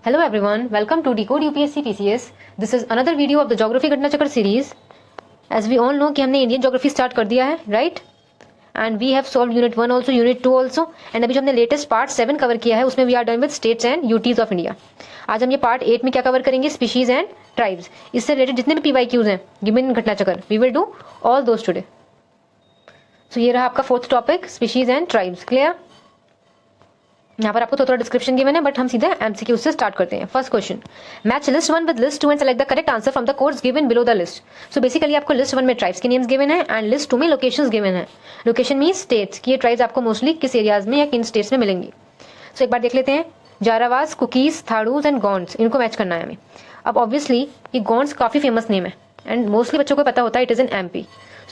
Hello everyone, welcome to Decode UPSC TCS. This is another video of the Geography घटना चक्र series. As we all know कि हमने Indian geography start कर दिया है, right? And we have solved unit 1 also, unit 2 also. And अभी जो हमने लेटेस्ट पार्ट 7 कवर किया है उसमें we are done with states and UTs of India. आज हम ये पार्ट 8 में क्या कवर करेंगे? Species and tribes. इससे रिलेटेड जितने भी PYQs हैं गिवन घटना चक्र, we will do all those today. So ये रहा आपका fourth topic, species and tribes. Clear? यहाँ पर आपको थोड़ा डिस्क्रिप्शन गिवन है, बट हम सीधे एमसीक्यू से स्टार्ट करते हैं. First question, match list 1 with list 2 and select the correct answer from the codes given below the list. So basically आपको लिस्ट 1 में ट्राइब्स के नेम्स गिवन है एंड लिस्ट 2 में लोकेशंस गिवन है. लोकेशन मींस स्टेट्स कि ये tribes आपको mostly किस एरियाज में या किन स्टेट्स में मिलेंगी. सो एक बार देख लेते हैं. जारावास, कुकीज, थाड़ूज एंड गॉन्ड्स, इनको मैच करना है हमें. अब ऑब्वियसली ये गॉन्ड्स काफी फेमस नेम है एंड मोस्टली बच्चों को पता होता है it is in MP.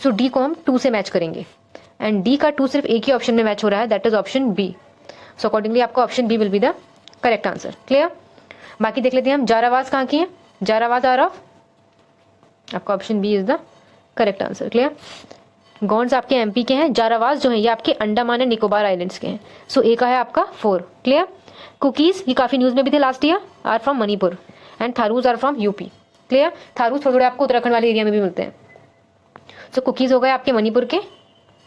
So D को हम 2 से मैच करेंगे एंड डी का 2 सिर्फ एक ही ऑप्शन में मैच हो रहा है, that is option B. So accordingly आपका option B will be the correct answer. Clear? बाकी देख लेते हैं हम. जारावास कहाँ की है? जारावास आर ऑफ, आपका option B is the correct answer. Clear? Gonds आपके एमपी के हैं. जारावास जो है ये आपके अंडमान एंड निकोबार आइलैंड्स के हैं. सो ए का है आपका 4. क्लियर? कुकीज ये काफी न्यूज में भी थे last year, are from Manipur and Tharus are from UP. Clear? Tharus थोड़े थोड़े आपको उत्तराखंड वाले एरिया में भी मिलते हैं. सो कुकीज हो गए आपके मणिपुर के.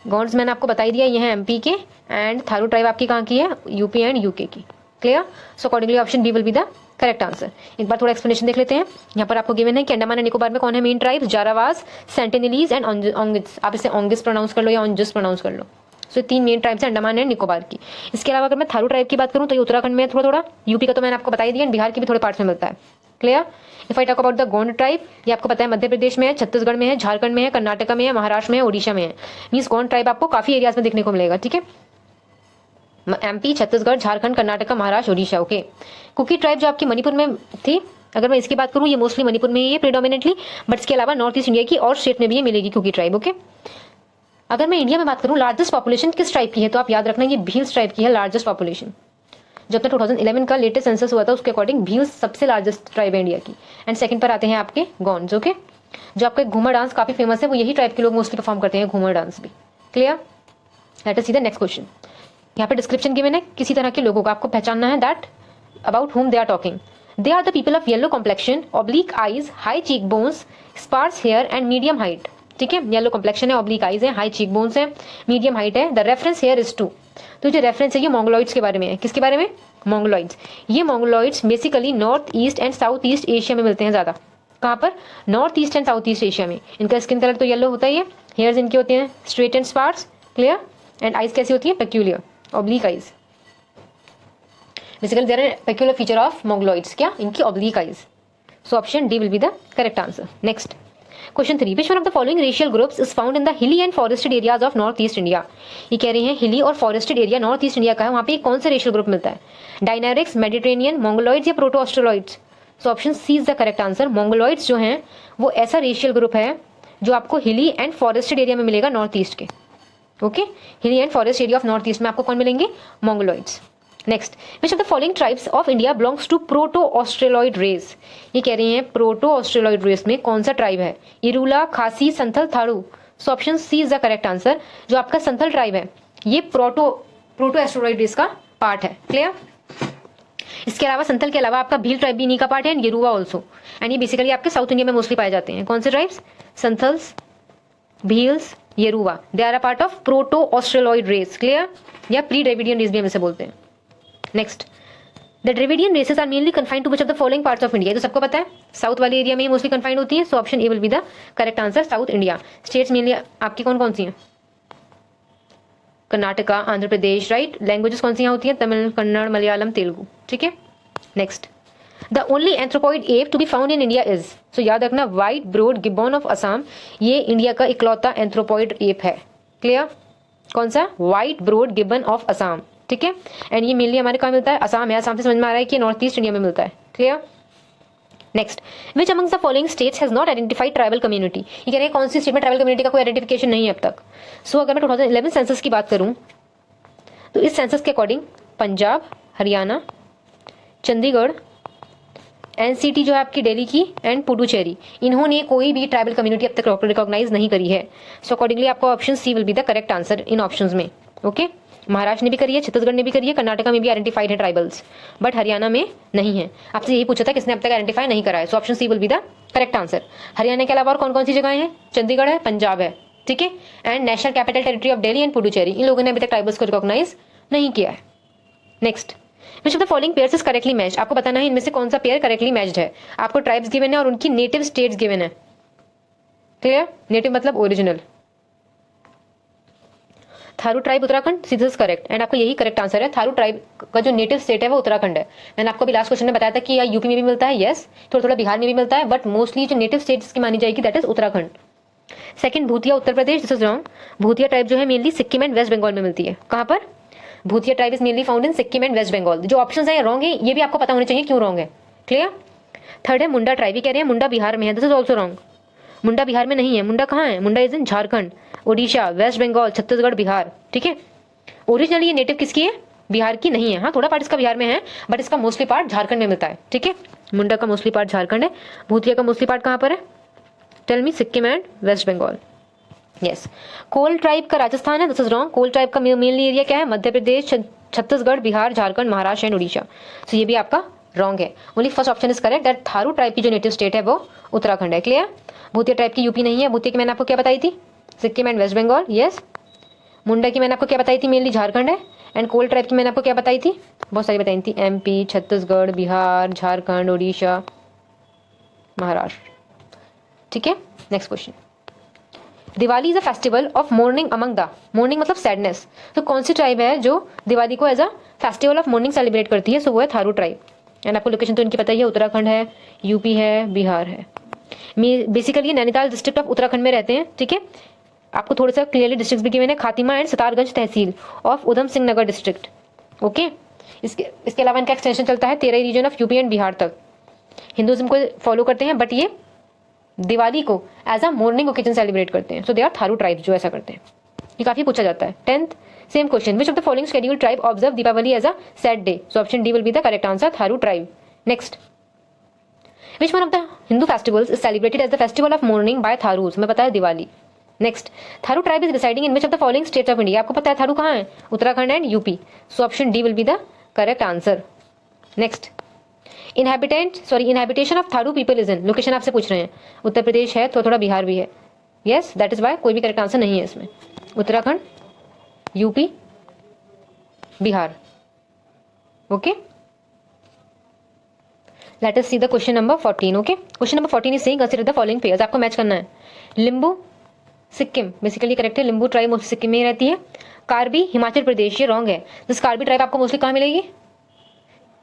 गॉन्ड्स मैंने आपको बताई दिया ये है एमपी के एंड थारू ट्राइब आपकी कहाँ की है? यूपी एंड यूके की. Clear? So accordingly option B will be the correct answer. एक बार थोड़ा एक्सप्लेनेशन देख लेते हैं. यहाँ पर आपको गिवन है कि अंडमान एंड निकोबार में कौन है main tribes? Jarawas, Sentinelese and Onges. आप इसे ओंगिस प्रोनाउंस कर लो या ओंजिस प्रोनाउंस कर लो. सो 3 मेन ट्राइब्स हैं अंडमान एंड निकोबार की. इसके अलावा अगर मैं थारू ट्राइब की बात करूँ तो ये उत्तराखंड में थोड़ा थोड़ा, यूपी का तो मैंने आपको बताई दिया, बिहार की भी थोड़े पार्ट्स में मिलता है. Clear? If I talk about the Gond tribe, ये आपको पता है मध्य प्रदेश में है, छत्तीसगढ़ में है, झारखंड में है, कर्नाटका में है, महाराष्ट्र में है, ओडिशा में है. मींस गोंड ट्राइब आपको काफी एरियाज में देखने को मिलेगा. ठीक है? MP, Chhattisgarh, Jharkhand, Karnataka, Maharashtra, Odisha. Okay. Kuki tribe जो आपकी मणिपुर में थी, अगर मैं इसकी बात करूँ ये मोस्टली मणिपुर में ही है प्रीडोमिनेटली, बट इसके अलावा नॉर्थ ईस्ट इंडिया की और स्टेट में भी ये मिलेगी कुकी ट्राइब. ओके. अगर मैं इंडिया में बात करूँ लार्जेस्ट पॉपुलेशन किस ट्राइब की है, तो आप याद रखना ये भील्स ट्राइब की है लार्जेस्ट पॉपुलेशन. जब तक 2011 का लेटेस्ट सेंसस हुआ था उसके अकॉर्डिंग भील्स सबसे लार्जेस्ट ट्राइब है इंडिया की. एंड सेकंड पर आते हैं आपके गॉन्ड्स. ओके. जो आपका घूमर डांस काफी फेमस है, वो यही ट्राइब के लोग मोस्टली परफॉर्म करते हैं, घूमर डांस भी. Clear? Late us see the next question. यहाँ पे डिस्क्रिप्शन गिवन है किसी तरह के लोगों का, आपको पहचानना है that about whom they are talking. They are the people of yellow complexion, oblique eyes, high cheekbones, sparse hair and medium height. ठीक है? येलो कॉम्प्लेक्शन है, ऑब्लिक आईज है, हाई चीक बोन्स है, मीडियम हाइट है. The reference here is to. तो जो reference है ये मोंगोलॉइड्स के बारे में है. किसके बारे में? मोंगोलॉइड्स. ये mongoloids basically north east and south east Asia में मिलते हैं ज्यादा. कहाँ पर? North east and south east Asia में. इनका स्किन कलर तो येलो होता ही है. हेयर्स इनके होते हैं straight and sparse. Clear? And eyes कैसी होती है? Peculiar, oblique eyes. Basically there are peculiar feature of mongoloids. क्या? इनकी oblique eyes. So option D will be the correct answer. Next question 3, which one of the following racial groups is found in the hilly and forested areas of north east India. ये कह रहे हैं hilly और forested area north east India का है, वहां पे कौन सा रेशियल ग्रुप मिलता है? डायनेरिक्स, मेडिटेरेनियन, मोंगोलॉइड्स या proto Australoids. So option C is the correct answer. Mongoloids जो हैं वो ऐसा रेशियल ग्रुप है जो आपको हिली एंड फॉरेस्टेड एरिया में मिलेगा नॉर्थ ईस्ट के. Okay. Hilly and forest area of north east में आपको कौन मिलेंगे? Mongoloids. Next, which of the following tribes of India belongs to proto Australoid race. ये कह रहे हैं प्रोटो ऑस्ट्रेलॉइड रेस में कौन सा ट्राइब है? Irula, Khasi, Santhal, Tharu. So option C is the correct answer. जो आपका संथल ट्राइब है ये प्रोटो ऑस्ट्रेलॉइड रेस का पार्ट है. क्लियर? इसके अलावा संथल के अलावा आपका भील ट्राइब भी इन्हीं का पार्ट है एंड येरुवा ऑल्सो. एंड ये बेसिकली आपके साउथ इंडिया में मोस्टली पाए जाते हैं. कौन से tribes? Santhals, Bhils, Yeruva. They are a part of proto Australoid race. Clear? या प्री ड्रेविडियन रेस भी हम इसे बोलते हैं. Next, the Dravidian races are mainly confined to which of the following parts of India. तो सबको पता है साउथ वाले एरिया में ही मोस्टली कन्फाइंड होती है. So option A will be the correct answer. South India. States mainly आपकी कौन कौन सी हैं? कर्नाटका, आंध्र प्रदेश. राइट? लैंग्वेजेस कौन सी यहाँ होती है? तमिल, कन्नड़, मलयालम, तेलुगु. ठीक है? Next, the only anthropoid ape to be found in India is. So याद रखना white browed gibbon of Assam, ये इंडिया का इकलौता एंथ्रोपॉइड एप है. क्लियर? कौन सा? White browed gibbon of Assam. ठीक है? एंड ये मेनली हमारे कहाँ मिलता है? असम है. असम से समझ में आ रहा है कि नॉर्थ ईस्ट इंडिया में मिलता है. Clear? Next, which amongst the following states has not identified tribal community. ये कह रहे हैं कौन सी स्टेट में ट्राइबल कम्युनिटी का कोई आइडेंटिफिकेशन नहीं है अब तक. सो अगर मैं 2011 सेंसस की बात करूं तो इस सेंसस के अकॉर्डिंग पंजाब, हरियाणा, चंडीगढ़, एनसीटी जो है आपकी दिल्ली की एंड पुडुचेरी, इन्होंने कोई भी ट्राइबल कम्युनिटी अब तक रिकॉग्नाइज नहीं करी है. सो अकॉर्डिंगली आपका option C will be the correct answer in options में. ओके. महाराष्ट्र ने भी करी है, छत्तीसगढ़ ने भी करी है, कर्नाटका में भी आइडेंटिफाइड है ट्राइबल्स, बट हरियाणा में नहीं है। आपसे यही पूछा था किसने अब तक आइडेंटिफाई नहीं करा है, so option C will be the correct answer. Haryana के अलावा और कौन कौन सी जगह हैं? चंडीगढ़ है, पंजाब है, ठीक है, and national capital territory of Delhi and Puducherry, इन लोगों ने अभी तक ट्राइबल्स को रिकॉग्नाइज नहीं किया है। Next, which of the following pairs is correctly matched, आपको बताना है इनमें से कौन सा पेयर करेक्टली मैच्ड है। आपको ट्राइब्स गिवन है और उनकी नेटिव स्टेट्स गिवन है, क्लियर? नेटिव मतलब original. Tharu tribe Uttarakhand, this is correct and आपको यही करेक्ट आंसर है। थारू ट्राइब का जो नेटिव स्टेट है वो उत्तराखंड है। मैंने आपको भी लास्ट क्वेश्चन में बताया था कि यूपी में भी मिलता है, यस, थोड़ा थोड़ा बिहार में भी मिलता है, बट मोस्टली जो नेटिव स्टेट की मानी जाएगी that is Uttarakhand. Second, Bhutia Uttar Pradesh, this is wrong. Bhutia tribe जो है mainly Sikkim and waste Bengal में मिलती है। कहां पर? Bhutia tribe is mainly found in Sikkim and waste Bengal. जो ऑप्शन है रॉन्ग है, ये भी आपको पता होना चाहिए क्यों रॉन्ग है, क्लियर? थर्ड है मुंडा ट्राइब, कह रहे हैं मुंडा बिहार में है, this is also wrong. Munda Bihar में नहीं है, मुंडा कहाँ है? Munda is in Jharkhand, Orissa, West Bengal, Chhattisgarh, Bihar, ठीक है। ओरिजिनली ये नेटिव किसकी है? बिहार की नहीं है। हाँ, थोड़ा पार्ट इसका बिहार में है, बट इसका मोस्टली पार्ट झारखंड में मिलता है, ठीक है। मुंडा का मोस्टली पार्ट झारखंड है, भूतिया का मोस्टली पार्ट कहाँ पर है? Tell me. Sikkim and waste Bengal, yes. Kol tribe का राजस्थान है, this is wrong. Kol tribe का मेनली एरिया क्या है? मध्य प्रदेश, छत्तीसगढ़, बिहार, झारखंड, महाराष्ट्र एंड उड़ीसा, सो ये भी आपका रॉन्ग है। Only first option is correct, that Tharu tribe की जो नेटिव स्टेट है वो उत्तराखंड है, क्लियर? भूतिया ट्राइब की यूपी नहीं है। भूतिया की मैंने आपको क्या बताई थी? Sikkim and waste Bengal, yes. Munda की मैंने आपको क्या बताई थी? मेनली झारखंड है। एंड कोल ट्राइब की मैंने आपको क्या बताई थी? बहुत सारी बताई थी, एमपी, छत्तीसगढ़, बिहार, झारखंड, उड़ीसा, महाराष्ट्र, ठीक है। Next question, Diwali is a festival of mourning among the, mourning मतलब सैडनेस, तो कौन सी ट्राइब है जो दिवाली को as a festival of mourning celebrate करती है? सो वो है थारू ट्राइब। एंड आपको लोकेशन तो इनकी पता ही है, उत्तराखंड है, यूपी है, बिहार है। Basically Nainital district of Uttarakhand में रहते हैं, ठीक है। आपको थोड़ा सा क्लियरली डिस्ट्रिक्ट भी गिवन है, Khatima and Sitarganj tehsil of Udham Singh Nagar district, okay. इसके अलावा इनका एक्सटेंशन चलता है 13 region of UP and Bihar तक। हिंदुइज्म को फॉलो करते हैं, बट ये दिवाली को as a mourning occasion celebrate करते हैं, so they are Tharu tribes जो ऐसा करते हैं। ये काफी पूछा जाता है। 10th same question, which of the following scheduled tribe observe Deepawali as a sad day? So option D will be the correct answer, Tharu tribe. Next, which one of the Hindu festivals is celebrated as the festival of mourning by Tharus? मैं पता है Diwali. Next, Tharu tribe is residing in which of the following states of India? आपको पता है थारू कहाँ है? Uttarakhand and UP, so option D will be the correct answer. Next, inhabitation of Tharu people is in, location आपसे पूछ रहे हैं, उत्तर प्रदेश है, थोड़ा थोड़ा बिहार भी है, यस, दैट इज वाई कोई भी करेक्ट आंसर नहीं है इसमें। Uttarakhand, UP, Bihar, okay. Late us see the question number 14, okay. Question number 14 is saying consider the following pairs, आपको मैच करना है। लिंबू सिक्किम, बेसिकली करेक्ट है, लिंबू ट्राइब मोस्टली सिक्किम में ही रहती है। कार्बी हिमाचल प्रदेश, ये रॉन्ग है। दिस कार्बी ट्राइब आपको मोस्टली कहाँ मिलेगी?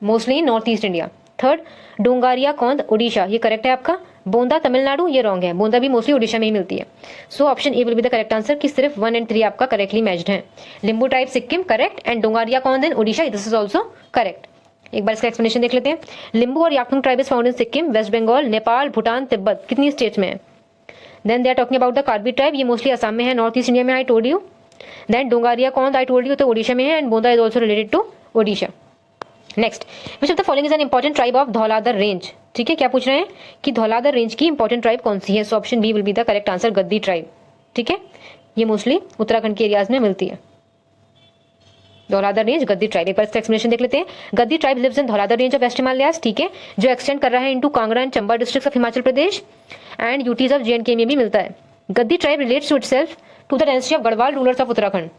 Mostly north east India. Third, Dongaria Kondh Orissa, ये करेक्ट है आपका। बोंदा तमिलनाडु, ये रॉन्ग है, बोंदा भी मोस्टली उड़ीसा में ही मिलती है। So option A will be the correct answer, कि सिर्फ 1 एंड 3 आपका करेक्टली मैच्ड है। Limbu tribe Sikkim correct, and Dongaria Kondh in Orissa, this is also correct. एक बार इसका एक्सप्लेनेशन देख लेते हैं। लिंबू और Yakthung tribe is found in Sikkim, West Bengal, Nepal, Bhutan, Tibet, कितनी स्टेट्स में है? Then they are talking about the Karbi tribe, ये मोस्टली असम में है, नॉर्थ ईस्ट इंडिया में, I told you. Then Dongaria Kondh I told you, तो उड़ीसा में है, and Bonda is also related to Orissa. Next, which of the following is an important tribe of Dhauladhar range? ठीक है, क्या पूछ रहे हैं कि धौलाधर रेंज की इंपॉर्टेंट ट्राइब कौन सी है? So option B will be the correct answer, Gaddi tribe, ठीक है। ये मोस्टली उत्तराखंड के एरियाज में मिलती है, धौलाधर रेंज, गद्दी ट्राइब। एक बार इसका एक्सप्लेनेशन देख लेते हैं। Gaddi tribe lives in Dhauladhar range of west Himalayas, ठीक है, जो एक्सटेंड कर रहा है into Kangra and Chamba districts of Himachal Pradesh and UTs of JNK में भी मिलता है। Gaddi tribe relates to itself to the dynasty of Garhwal rulers of Uttarakhand,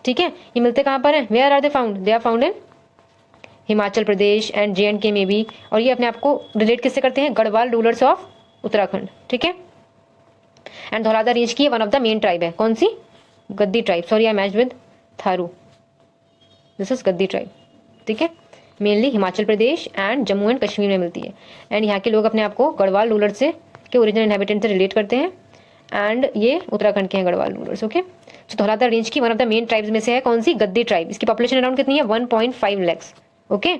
ठीक है। ये मिलते कहाँ पर है? Where are they found? They are found in Himachal Pradesh and JNK में भी, और ये अपने आप को रिलेट किससे करते हैं? गढ़वाल रूलर्स ऑफ उत्तराखंड, ठीक है। एंड धौलाधर रेंज की one of the main tribe है, कौन सी? गद्दी tribe. Sorry I matched with Tharu, this is Gaddi tribe, ठीक है। Mainly Himachal Pradesh and Jammu and Kashmir में मिलती है, एंड यहाँ के लोग अपने आप को गढ़वाल रूलर से के ओरिजिनल इनहेबिटेंट से रिलेट करते हैं, एंड ये उत्तराखंड के हैं गढ़वाल रूलर्स, ओके। तो धौलाधर रेंज की one of the main tribes में से है कौन सी? गद्दी ट्राइब। इसकी पॉपुलेशन अराउंड कितनी है? 1.5 lakhs, ओके।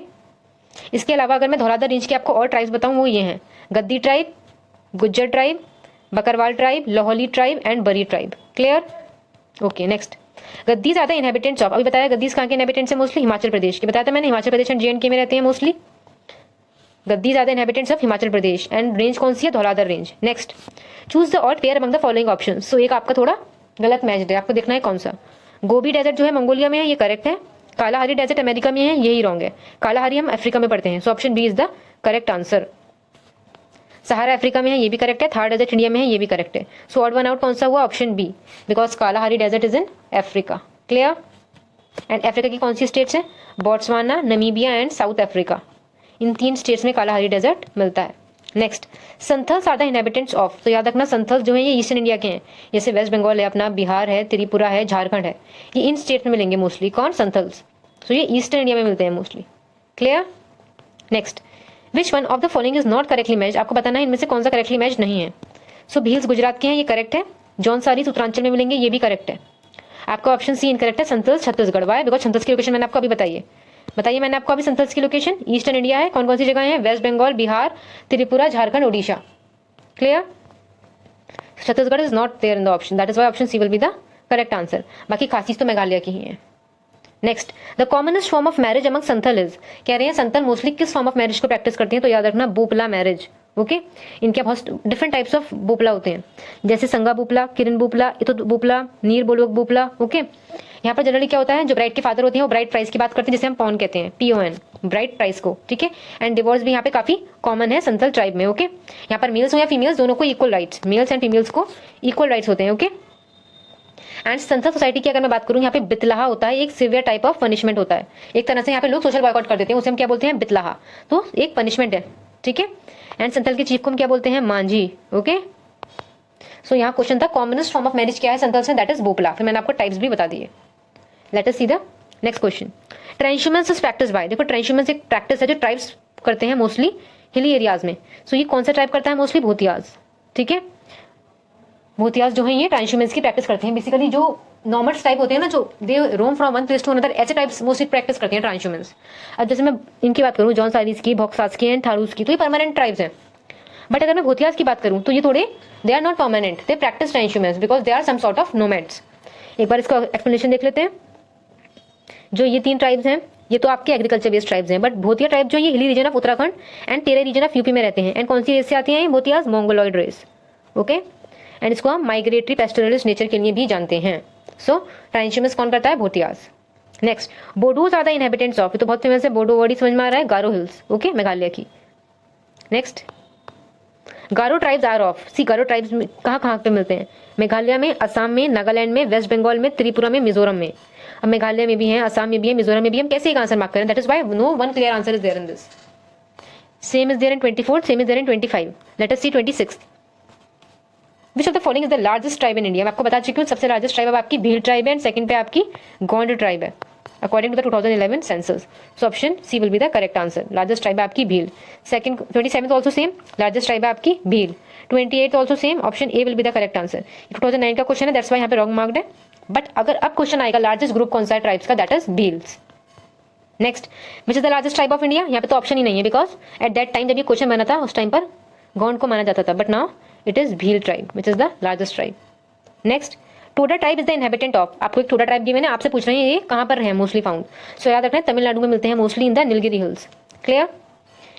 इसके अलावा अगर मैं धौलाधर रेंज के आपको और ट्राइब्स बताऊं, वो ये हैं Gaddi tribe, Gujjar tribe, Bakarwal tribe, Lahauli tribe and Bari tribe, clear, okay. Next, Gaddis are the inhabitants of, अभी बताया गद्दीज कहाँ के इनहेबिटेंट्स है? मोस्टली हिमाचल प्रदेश के, बताया था मैंने, हिमाचल प्रदेश एंड JNK में रहते हैं mostly. Gaddis are the inhabitants of Himachal Pradesh, and range कौन सी है? Dhauladhar range. Next, choose the odd pair among the following options. So एक आपका थोड़ा गलत मैच है, आपको देखना है कौन सा। गोबी डेजर्ट जो है मंगोलिया में है, ये करेक्ट है। कालाहारी डेजर्ट अमेरिका में है, यही रॉन्ग है। कालाहारी हम अफ्रीका में पढ़ते हैं, so option B is the correct answer. Sahara Africa में है, ये भी करेक्ट है। थार डेजर्ट इंडिया में है, ये भी करेक्ट है। सो ऑड वन आउट कौन सा हुआ? Option B, because Kalahari desert is in Africa. Clear? And Africa की कौन सी स्टेट्स हैं? Botswana, Namibia and South Africa. इन 3 स्टेट्स में कालाहारी डेजर्ट मिलता है। Next, Santhals are the inhabitants of. तो याद रखना संथल्स जो है ये ईस्टर्न इंडिया के हैं, जैसे वेस्ट बंगाल है अपना, बिहार है, त्रिपुरा है, झारखंड है, ये इन स्टेट में मिलेंगे मोस्टली। कौन? संथल्स। तो ये ईस्टर्न इंडिया में मिलते हैं mostly. Clear? Next, which one of the following is not correctly match. आपको बताना है इनमें से कौन सा करेक्टली मैच नहीं है। सो भील्स गुजरात के हैं, ये करेक्ट है। जौनसारी उत्तरांचल में मिलेंगे, ये भी करेक्ट है। आपका ऑप्शन सी इनकरेक्ट है, संथल्स छत्तीसगढ़। वाई? बिकॉज संथल्स की लोकेशन मैंने आपको अभी बताइए मैंने आपको अभी संथल्स की लोकेशन ईस्टर्न इंडिया है। कौन कौन सी जगह है? West Bengal, Bihar, Tripura, Jharkhand, Odisha. Clear? Chhattisgarh is not there in the option, that is why option C will be the correct answer. बाकी खासी तो मेघालय की ही है। Next, the commonest form of marriage among Santhal is. कह रहे हैं संथल मोस्टली किस फॉर्म ऑफ मैरिज को प्रैक्टिस करते हैं? तो याद रखना बोपला मैरिज। ओके, इनके बहुत डिफरेंट टाइप्स ऑफ बोपला होते हैं, जैसे संगा बोपला, किरण बोपला, इतो बोपला, नीर बोलोक बोपला। ओके, यहाँ पर जनरली क्या होता है, जो ब्राइड के फादर होते हैं वो ब्राइड प्राइस की बात करते हैं, जिसे हम पॉन कहते हैं, PON, ब्राइड प्राइस को। ठीक है, एंड डिवोर्स भी यहाँ पे काफी कॉमन है संथल ट्राइब में। ओके, यहाँ पर मेल्स हो या फीमेल्स, दोनों को equal rights, mails and females को इक्वल राइट्स होते हैं। ओके, एंड संथल सोसाइटी की अगर मैं बात करूँ, यहाँ पे बितलाहा होता है, एक सिवियर टाइप ऑफ पनिशमेंट होता है। एक तरह से यहाँ पे लोग सोशल बॉयकॉट कर देते हैं, उसे हम क्या बोलते हैं? बितलाहा। तो एक पनिशमेंट है। ठीक है, एंड संथल के चीफ को हम क्या बोलते हैं? मांझी। ओके, सो यहाँ क्वेश्चन था कॉमनेस्ट फॉर्म ऑफ मैरिज क्या है संथल से? दैट इज बोपला। फिर मैंने आपको टाइप्स भी बता दिए। Let us see the next question. Transhumance is practice by. देखो, ट्रांसह्यूमेंस एक प्रैक्टिस है जो ट्राइब्स करते हैं मोस्टली हिली एरियाज में। सो ये कौन सा ट्राइब करता है? मोस्टली भूतियाज। ठीक है, भूतियाज जो है ये ट्रांसह्यूमेंस की प्रैक्टिस करते हैं। बेसिकली जो नॉर्मल्स टाइप होते हैं ना, जो they roam from one place to another, ऐसे टाइप्स मोस्टली प्रैक्टिस करते हैं ट्रांसह्यूमेंस। अब जैसे मैं इनकी बात करूँ, जॉन सारीज की, भोक्सास की एंड थारूस की, तो ये परमानेंट ट्राइब्स हैं। बट अगर मैं भूतियाज की बात करूँ तो ये थोड़े, they are not permanent, they practice transhumance because they are some sort of nomads. एक बार इसका एक्सप्लेनेशन देख लेते हैं। जो ये 3 ट्राइब्स हैं, ये तो आपके एग्रीकल्चर बेस्ड ट्राइब्स हैं, बट भूतिया ट्राइब जो ये hilly region of Uttarakhand and तेरे रीजन ऑफ यूपी में रहते हैं। एंड कौन सी रेस से आती हैं ये Bhutias? Mongoloid race. Okay, and इसको हम माइग्रेटरी पेस्टोरलिस्ट नेचर के लिए भी जानते हैं। सो ट्रांसह्यूमेंस कौन करता है? Bhutias. Next, Bodos are the inhabitants of. ये तो बहुत फेमस है, बोडो वर्ड ही समझ में आ रहा है, गारो हिल्स। ओके, मेघालय की। Next, Garo tribes are of. C, Garo tribes कहाँ कहाँ पे मिलते हैं? मेघालय में, असम में, नागालैंड में, वेस्ट बंगाल में, त्रिपुरा में, मिजोरम में। अब मेघालय में भी है, असम में भी है, मिजोरम में भी। हम कैसे एक आंसर मार्क करें? That is why no one clear answer is there in this. Same is there in 24, same is there in 25। Let us see 26। Which of the following is the largest tribe in India? मैं आपको बता चुकी हूँ, सबसे largest tribe अब आपकी Bhil tribe है, and second पे आपकी गोंड ट्राइब है according to the 2011 census. So option C will be the correct answer. Largest tribe है आपकी Bhil. Second 27th also same, largest tribe है आपकी Bhil. 28th also same, option A will be the correct answer. 2009 का question है, that's why यहाँ पे wrong marked है। But अगर अब क्वेश्चन आएगा लार्जेस्ट ग्रुप कौन सा है ट्राइब्स का, that is Bhils. Next, which is the largest tribe of India? यहाँ पे तो ऑप्शन ही नहीं है, बिकॉज एट दैट टाइम जब ये क्वेश्चन बना था उस टाइम पर गोंड को माना जाता था, but now it is Bhil tribe which is the largest tribe. Next, Toda tribe is the inhabitant of. आपको एक टोडा ट्राइब गिवन है, आपसे पूछ रहे हैं ये कहाँ पर है मोस्टली फाउंड। सो याद रखना है तमिलनाडु में मिलते हैं mostly in the Nilgiri hills. Clear?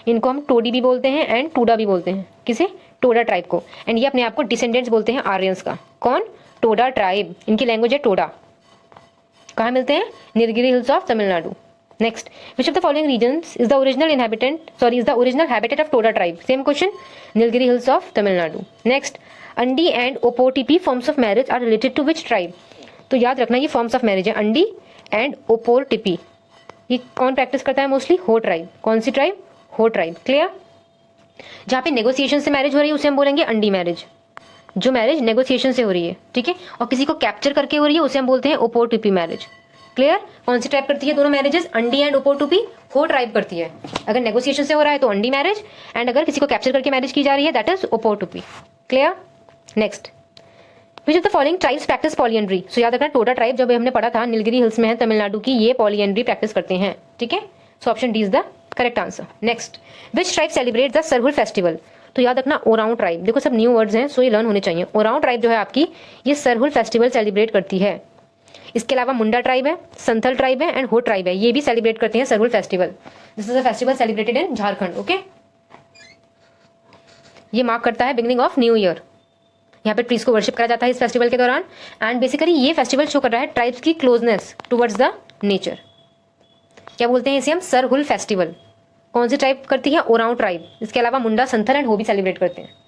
इनको हम टोडी भी बोलते हैं एंड टूडा भी बोलते हैं। किसे? टोडा ट्राइब को। एंड ये अपने आप को डिसेंडेंट्स बोलते हैं आर्यंस का। कौन? टोडा ट्राइब। इनकी लैंग्वेज है टोडा। कहाँ मिलते हैं? Nilgiri hills of Tamil Nadu. Next, which of the following regions is the original habitat of Toda tribe? Same question, Nilgiri hills of Tamil Nadu. Next, अंडी एंड ओपोटिपी forms of marriage are related to which tribe? तो याद रखना ये फॉर्म्स ऑफ मैरिज है, अंडी and ओपोटिपी। ये कौन प्रैक्टिस करता है मोस्टली? हो ट्राइब। कौन सी ट्राइब? हो ट्राइब। क्लियर? जहाँ पे नेगोशिएशन से मैरिज हो रही है उसे हम बोलेंगे अंडी मैरिज, जो मैरिज नेगोशिएशन से हो रही है। ठीक है, और किसी को कैप्चर करके हो रही है उसे हम बोलते हैं ओपोटिपी मैरिज। क्लियर? कौन सी ट्राइब करती है दोनों मैरिजेस? अंडी एंड ओपोटुपी हो ट्राइब करती है। अगर नेगोशिएशन से हो रहा है तो अंडी मैरिज, एंड अगर किसी को कैप्चर करके मैरिज की जा रही है दैट इज ओपोटुपी। Clear? Next, which of the following tribes practice polyandry? So याद रखना टोडा ट्राइब जब हमने पढ़ा था नीलगिरी हिल्स में है तमिलनाडु की, ये पॉलीएंड्री प्रैक्टिस करते हैं। ठीक है, so option D is the correct answer. Next, which tribe celebrate the Sarhul festival? तो याद रखना ओरांव ट्राइब। देखो सब न्यू वर्ड्स हैं सो ये लर्न होने चाहिए। ओरांव ट्राइब जो है आपकी ये सरहुल फेस्टिवल सेलिब्रेट करती है। इसके अलावा मुंडा ट्राइब है, संथल ट्राइब है एंड हो ट्राइब है, ये भी सेलिब्रेट करते हैं Sarhul festival. This is a festival celebrated in Jharkhand. Okay, ये मार्क करता है बिगिनिंग ऑफ न्यू ईयर। यहाँ पे ट्रीज को वर्शिप करा जाता है इस फेस्टिवल के दौरान। एंड बेसिकली ये फेस्टिवल शो कर रहा है ट्राइब्स की क्लोजनेस टुवर्ड्स द नेचर। क्या बोलते हैं इसे हम? सरहुल फेस्टिवल। कौन सी ट्राइब करती है? ओरांव ट्राइब। इसके अलावा मुंडा, संथल एंड हो भी सेलिब्रेट करते हैं।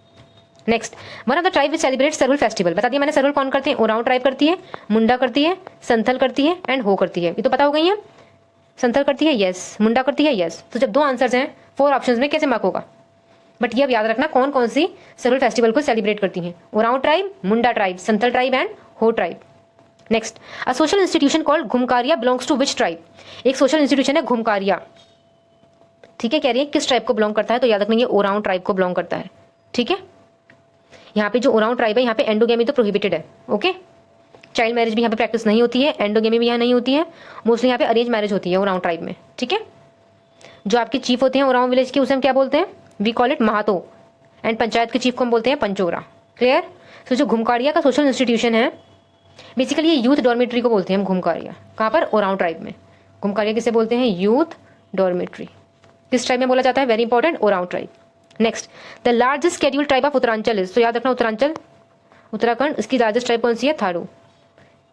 Next, one of the tribe which celebrate Sarhul festival. बता दिया मैंने सरहुल कौन करते हैं? ओरांव ट्राइब करती है, मुंडा करती है, संथल करती है एंड हो करती है। ये तो पता हो गई है। संथल करती है, यस। मुंडा करती है, यस। तो जब 2 आंसर्स हैं 4 ऑप्शंस में, कैसे मार्क होगा? बट ये अब याद रखना कौन कौन सी सरहुल फेस्टिवल को सेलिब्रेट करती हैं। Oraon tribe, Munda tribe, Santhal tribe and Ho tribe. Next, a social institution called Ghumkuria belongs to which tribe. एक सोशल इंस्टीट्यूशन है घुमकारिया, ठीक है। कह रही है किस ट्राइब को बिलोंग करता है, तो याद रखना ये ओरांव ट्राइब को बिलोंग करता है, ठीक है। यहाँ पे जो ओरांव ट्राइब है यहाँ पे एंडोगेमी तो प्रोहिबिटेड है, ओके। चाइल्ड मैरिज भी यहाँ पे प्रैक्टिस नहीं होती है, एंडोगेमी भी यहाँ नहीं होती है। मोस्टली यहाँ पे अरेंज मैरिज होती है ओरांव ट्राइब में, ठीक है। जो आपके चीफ होते हैं ओरांव विलेज के, उसे हम क्या बोलते हैं? We call it Mahato. And panchayat के चीफ को हम बोलते हैं पंचोरा। क्लियर? तो जो घुमकारिया का सोशल इंस्टीट्यूशन है, बेसिकली ये यूथ डॉर्मेट्री को बोलते हैं हम घुमकारिया। कहाँ पर? ओरांव ट्राइब में। घुमकारिया किसे बोलते हैं? Youth dormitory. किस ट्राइब में बोला जाता है? Very important, Oram tribe. Next, the largest scheduled tribe of Uttaranchal is. तो याद रखना उत्तरांचल, उत्तराखंड, इसकी लार्जेस्ट ट्राइब कौन सी है? थारू।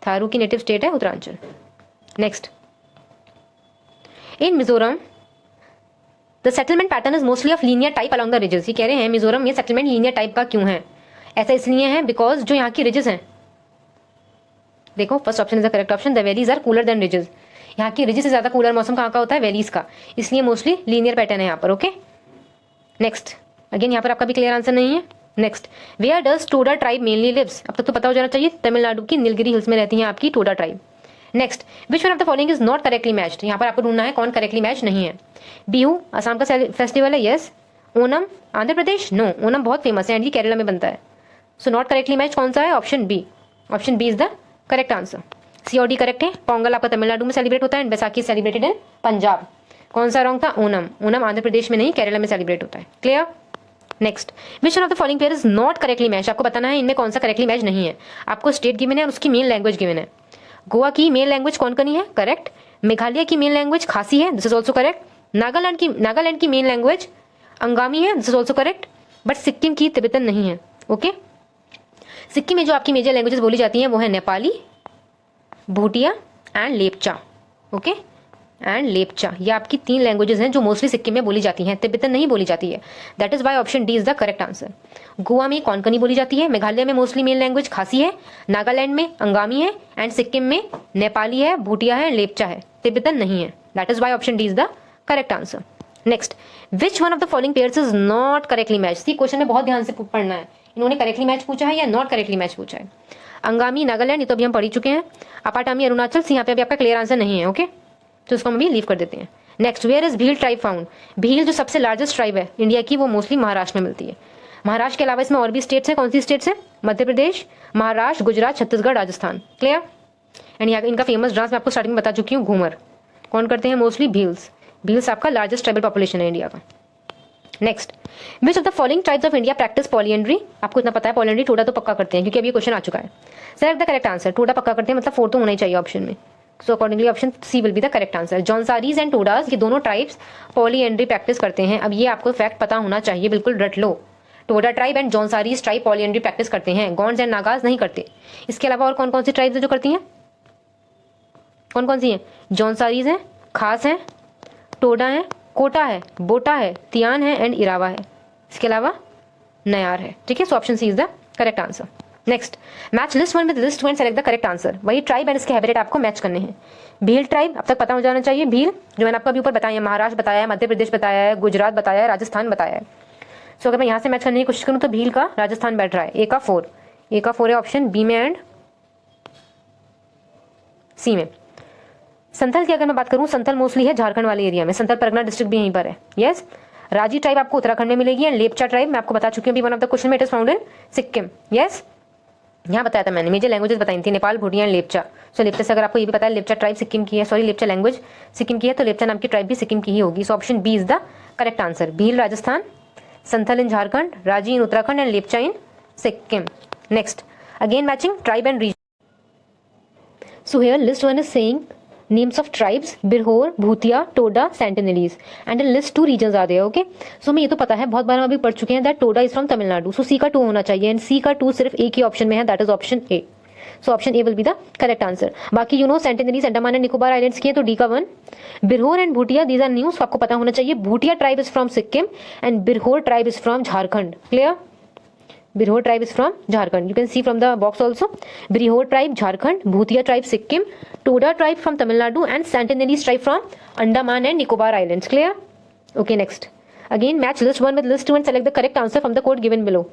थारू की नेटिव स्टेट है Uttaranchal. Next, in Mizoram the settlement pattern is mostly of linear type along the ridges. ये कह रहे हैं मिजोरम में सेटलमेंट लीनियर टाइप का क्यों है? ऐसा इसलिए है बिकॉज जो यहाँ की रिजेस हैं, देखो first option is the correct option, the valleys are cooler than ridges. यहाँ की रिजेस से ज्यादा कूलर मौसम कहाँ का होता है? वैलीज का, इसलिए मोस्टली लीनियर पैटर्न है यहाँ पर, ओके। नेक्स्ट, अगेन यहाँ पर आपका भी क्लियर आंसर नहीं है। Next, where does Toda tribe mainly lives. अब तक तो पता हो जाना चाहिए, तमिलनाडु की नीलगिरी हिल्स में रहती है आपकी Toda tribe. Next, which one of the following is not correctly matched. यहाँ पर आपको ढूंढना है कौन करेक्टली मैच नहीं है। बिहू असम का फेस्टिवल है, यस। ओनम आंध्र प्रदेश, नो। ओनम बहुत फेमस है एंड ये केरला में बनता है। सो नॉट करेक्टली मैच कौन सा है? Option B. Option B is the correct answer. C और डी करेक्ट है। पोंगल आपका तमिलनाडु में सेलिब्रेट होता है and Baisakhi celebrated in Punjab. कौन सा रॉन्ग था? ओनम। ओनम आंध्र प्रदेश में नहीं, केरला में सेलिब्रेट होता है। Clear? Next, which one of the following pair is not correctly match. आपको बताना है इनमें कौन सा करेक्टली मैच नहीं है। आपको स्टेट गिवन है और उसकी मेन लैंग्वेज गिवन है। गोवा की मेन लैंग्वेज कोंकणी है, करेक्ट। मेघालय की मेन लैंग्वेज खासी है, this is also correct. Nagaland की मेन लैंग्वेज अंगामी है, this is also correct. But Sikkim की तिब्बतन नहीं है, ओके। सिक्किम में जो आपकी मेजर लैंग्वेजेस बोली जाती हैं वो है Nepali, Bhutia and Lepcha, okay. And Lepcha, ये आपकी 3 लैंग्वेजेस हैं जो मोस्टली सिक्किम में बोली जाती हैं, तिब्बतन नहीं बोली जाती है। That is why option D is the correct answer. Goa में कोंकणी बोली जाती है, मेघालय में मोस्टली मेन लैंग्वेज खासी है, नागालैंड में अंगामी है एंड सिक्किम में नेपाली है, भूटिया है, लेपचा है, तिब्बतन नहीं है। That is why option D is the correct answer. Next, which one of the following pairs is not correctly match. सी क्वेश्चन में बहुत ध्यान से पढ़ना है, इन्होंने करेक्टली मैच पूछा है या नॉट करेक्टली मैच पूछा है। अंगामी नागालैंड ये तो अभी हम पढ़ ही चुके हैं। अपाटामी अरुणाचल, यहाँ पे अभी आपका क्लियर आंसर नहीं है, ओके। तो इसको हम अभी लीव कर देते हैं। Next, where is Bhil tribe found. Bhil जो सबसे लार्जेस्ट ट्राइब है इंडिया की, वो मोस्टली महाराष्ट्र में मिलती है। महाराष्ट्र के अलावा इसमें और भी स्टेट्स हैं। कौन सी स्टेट्स हैं? मध्य प्रदेश, महाराष्ट्र, गुजरात, छत्तीसगढ़, राजस्थान। क्लियर? एंड यहाँ इनका फेमस डांस मैं आपको स्टार्टिंग में बता चुकी हूँ, घूमर। कौन करते हैं? मोस्टली भील्स। भील्स आपका लार्जेस्ट ट्राइबल पॉपुलेशन है इंडिया का। Next, which of the following tribes of India practice polyandry. आपको इतना पता है पॉलीएंड्री, टोडा तो पक्का करते हैं क्योंकि अभी ये क्वेश्चन आ चुका है। Select the correct answer. Toda पक्का करते हैं मतलब 4 तो होना ही चाहिए ऑप्शन में। So accordingly option C will be the correct answer. Jaunsaris and Todas, ये दोनों ट्राइब्स पॉलीएंड्री प्रैक्टिस करते हैं। अब ये आपको फैक्ट पता होना चाहिए, बिल्कुल रट लो। Toda tribe and Jaunsaris tribe polyandry practice करते हैं, गॉन्ड्स एंड नागाज नहीं करते। इसके अलावा और कौन कौन सी ट्राइब्स है जो करती हैं? कौन कौन सी हैं? जॉनसारीज हैं, खास हैं, टोडा है, कोटा है, बोटा है, तियान है एंड इरावा है। इसके अलावा नयार है, ठीक है। So option C is the correct answer. Next, match list 1 with list 2 and select the correct answer. वही ट्राइब एंड इसके हैबिटेट आपको मैच करने हैं। भील ट्राइब अब तक पता हो जाना चाहिए। भील जो मैंने आपको अभी ऊपर बताया है, महाराष्ट्र बताया है, मध्य प्रदेश बताया है, गुजरात बताया है, राजस्थान बताया है। सो अगर मैं यहाँ से मैच करने की कोशिश करूँ तो भील का राजस्थान बैठ रहा है। ए का 4 है ऑप्शन बी में एंड सी में। संथल की अगर मैं बात करूँ, संथल मोस्टली है झारखंड वाले एरिया में, संथल परगना डिस्ट्रिक्ट भी यहीं पर है, यस। राजी ट्राइब आपको उत्तराखंड में मिलेगी एंड लेपचा ट्राइब मैं आपको बता चुकी हूँ अभी वन ऑफ द क्वेश्चन में, it is found in Sikkim, yes. यहाँ बताया था मैंने, मेजर लैंग्वेजेस बताई थी, नेपाल, भूटिया एंड लेपचा। सो लेपचा से अगर आपको ये भी पता है लेपचा ट्राइब सिक्किम की है, सॉरी लेपचा लैंग्वेज सिक्किम की है, तो लेपचा नाम की ट्राइब भी सिक्किम की ही होगी। So option B is the correct answer. Bhil Rajasthan, Santhal in Jharkhand, Raji in Uttarakhand and Lepcha in Sikkim. Next, again matching tribe and region. So here list 1 is saying names of tribes Birhor, Bhutia, Toda, Sentinelese and list 2 region आ गया. ओके, सो हमें ये तो पता है, बहुत बार हम अभी पढ़ चुके हैं that Toda is from Tamil Nadu. So C का 2 होना चाहिए एंड सी का 2 सिर्फ एक ही ऑप्शन में है, that is option A. So option A will be the correct answer. बाकी you know Sentinelese Andaman and Nicobar islands किए तो डी का 1. Birhor and Bhutia these are news, आपको पता होना चाहिए. Bhutia tribe is from Sikkim and Birhor tribe is from Jharkhand. Clear? Birhor tribe is from Jharkhand. You can see from the box also. Birhor tribe Jharkhand, Bhutia tribe Sikkim, Toda tribe from Tamil Nadu and Sentinelese tribe from Andaman and Nicobar Islands. Clear? Okay, next. Again match list 1 with list 2 and select the correct answer from the code given below.